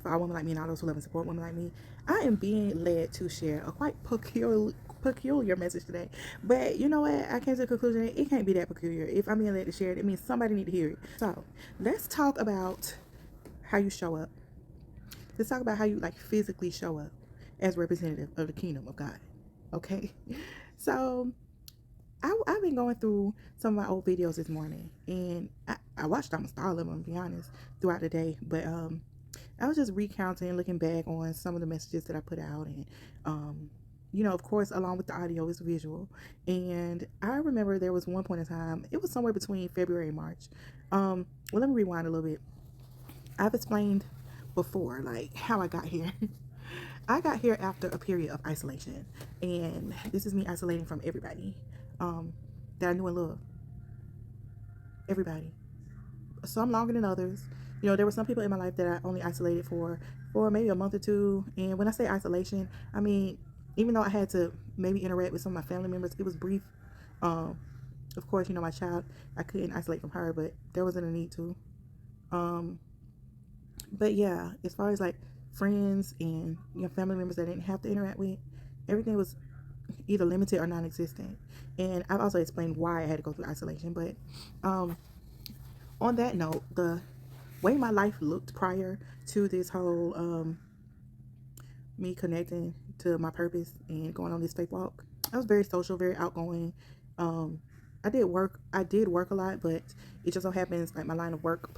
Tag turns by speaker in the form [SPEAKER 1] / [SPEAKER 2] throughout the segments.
[SPEAKER 1] for all women like me and all those who love and support women like me. I am being led to share a quite peculiar message today. But you know what? I came to the conclusion that it can't be that peculiar. If I'm being led to share it, it means somebody need to hear it. So let's talk about how you show up. Let's talk about how you like physically show up as representative of the kingdom of God. Okay? So I've been going through some of my old videos this morning, and I watched almost all of them, to be honest, throughout the day. But I was just recounting, looking back on some of the messages that I put out, and of course, along with the audio is visual. And I remember there was one point in time, it was somewhere between February and March. Well, let me rewind a little bit. I've explained before, like how I got here. I got here after a period of isolation, and this is me isolating from everybody that I knew and loved. Everybody. Some longer than others. There were some people in my life that I only isolated for maybe a month or two. And when I say isolation, I mean, even though I had to maybe interact with some of my family members, it was brief. Um, of course, my child, I couldn't isolate from her, but there wasn't a need to. Um, but yeah, as far as like friends and family members that I didn't have to interact with, everything was either limited or non-existent. And I've also explained why I had to go through isolation. But on that note, the way my life looked prior to this whole me connecting to my purpose and going on this faith walk, I was very social, very outgoing. Um, I did work a lot, but it just so happens like my line of work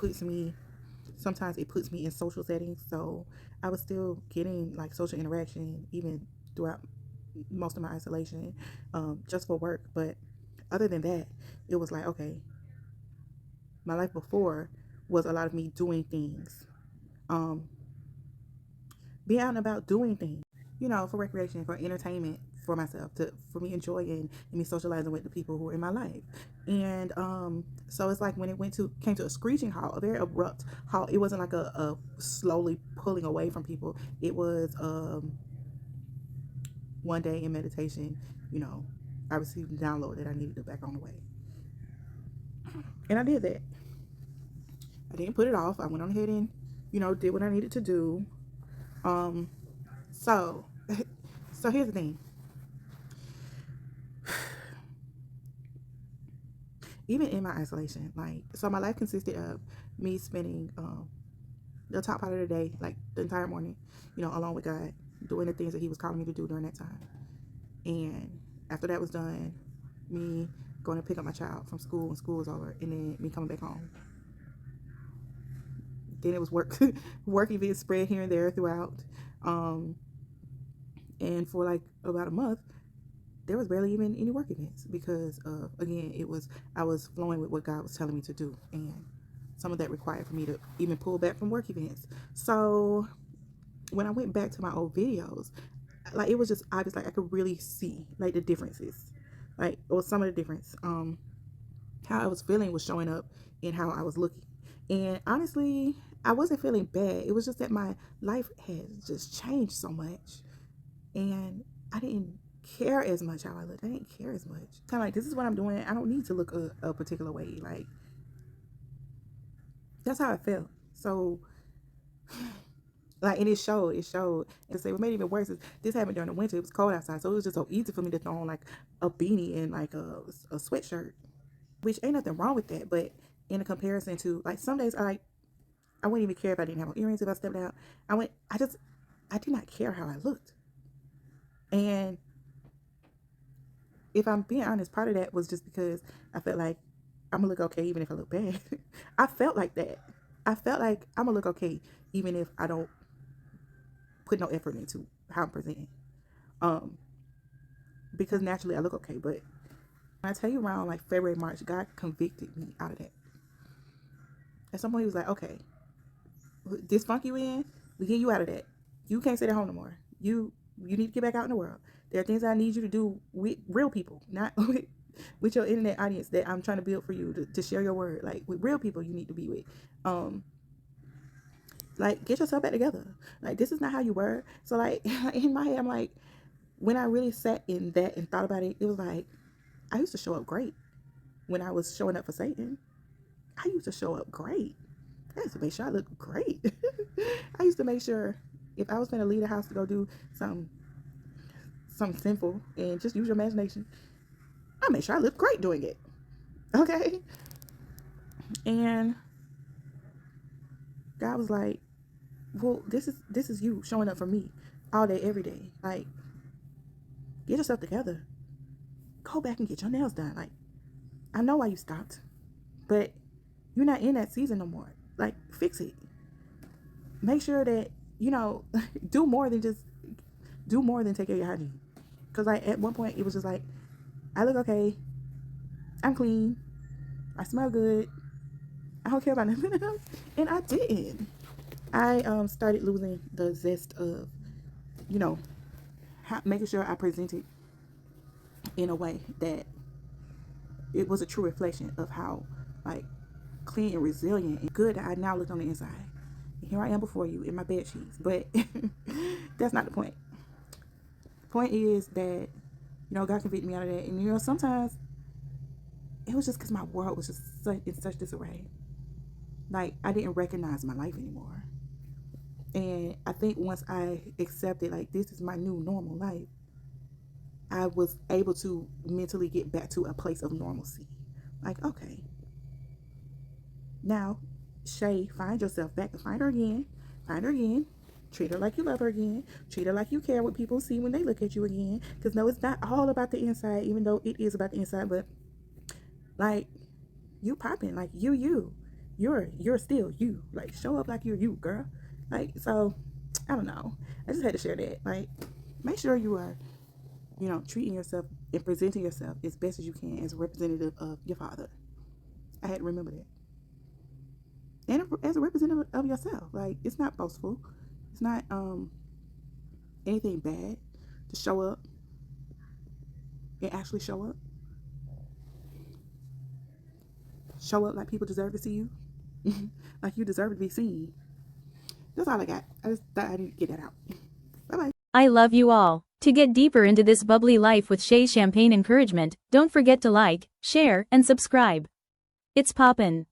[SPEAKER 1] sometimes it puts me in social settings. So I was still getting like social interaction even throughout most of my isolation, just for work. But other than that, it was like, okay, my life before was a lot of me doing things, um, being out and about doing things, for recreation, for entertainment, for myself, for me enjoying and me socializing with the people who were in my life. And so it's like when came to a screeching halt, a very abrupt halt. It wasn't like a slowly pulling away from people. It was one day in meditation, I received the download that I needed to back on the way. And I did that. I didn't put it off. I went on ahead and, did what I needed to do. Um, so, so here's the thing. Even in my isolation, so my life consisted of me spending the top part of the day, like the entire morning, along with God, doing the things that He was calling me to do during that time. And after that was done, me going to pick up my child from school when school was over, and then me coming back home. Then it was work, work events spread here and there throughout. And for like about a month, there was barely even any work events because again, I was flowing with what God was telling me to do, and some of that required for me to even pull back from work events. So when I went back to my old videos, like it was just obvious, like I could really see like the differences, or some of the difference. How I was feeling was showing up in how I was looking, and honestly, I wasn't feeling bad. It was just that my life had just changed so much, and I didn't care as much how I looked. I didn't care as much. Kind of like, this is what I'm doing. I don't need to look a particular way. Like, that's how I felt. So, like, and it showed. And to say what made it even worse is this happened during the winter. It was cold outside. So it was just so easy for me to throw on like a beanie and like a sweatshirt, which ain't nothing wrong with that. But in a comparison to like some days, I wouldn't even care if I didn't have on earrings if I stepped out. I did not care how I looked. And if I'm being honest, part of that was just because I felt like I'm gonna look okay even if I look bad. I felt like that. I felt like I'm gonna look okay even if I don't put no effort into how I'm presenting. Um, because naturally I look okay. But when I tell you around like February, March, God convicted me out of that. At some point he was like, okay, this funk you in, we get you out of that. You can't sit at home no more. You need to get back out in the world. There are things I need you to do with real people, not with your internet audience that I'm trying to build for you to share your word. Like with real people you need to be with. Like get yourself back together. Like this is not how you were. So like in my head I'm like, when I really sat in that and thought about it, it was like I used to show up great when I was showing up for Satan. I used to show up great. I used to make sure I looked great. I used to make sure if I was going to leave the house to go do something, something sinful and just use your imagination, I made sure I looked great doing it. Okay? And God was like, well, this is you showing up for me all day, every day. Like, get yourself together. Go back and get your nails done. Like, I know why you stopped, but you're not in that season no more. Like, fix it. Make sure that, do more than take care of your hygiene. Because, like, at one point, it was just like, I look okay. I'm clean. I smell good. I don't care about nothing else. And I didn't. I started losing the zest of, making sure I presented in a way that it was a true reflection of how, like, clean and resilient and good that I now looked on the inside. And here I am before you in my bed sheets. But that's not the point. The point is that, God convicted me out of that. And, sometimes it was just because my world was just in such disarray. Like, I didn't recognize my life anymore. And I think once I accepted, like, this is my new normal life, I was able to mentally get back to a place of normalcy. Like, okay, now, Shay, find yourself back and find her again. Find her again. Treat her like you love her again. Treat her like you care what people see when they look at you again. Because, no, it's not all about the inside, even though it is about the inside. But, like, you popping. Like, you're still you. Like, show up like you're you, girl. Like, so, I don't know. I just had to share that. Like, make sure you are, treating yourself and presenting yourself as best as you can as a representative of your Father. I had to remember that. And as a representative of yourself. Like, it's not boastful. It's not anything bad to show up and actually show up. Show up like people deserve to see you. Like you deserve to be seen. That's all I got. I just thought I need to get that out. Bye-bye.
[SPEAKER 2] I love you all. To get deeper into this bubbly life with Shay's Champagne Encouragement, don't forget to like, share, and subscribe. It's poppin'.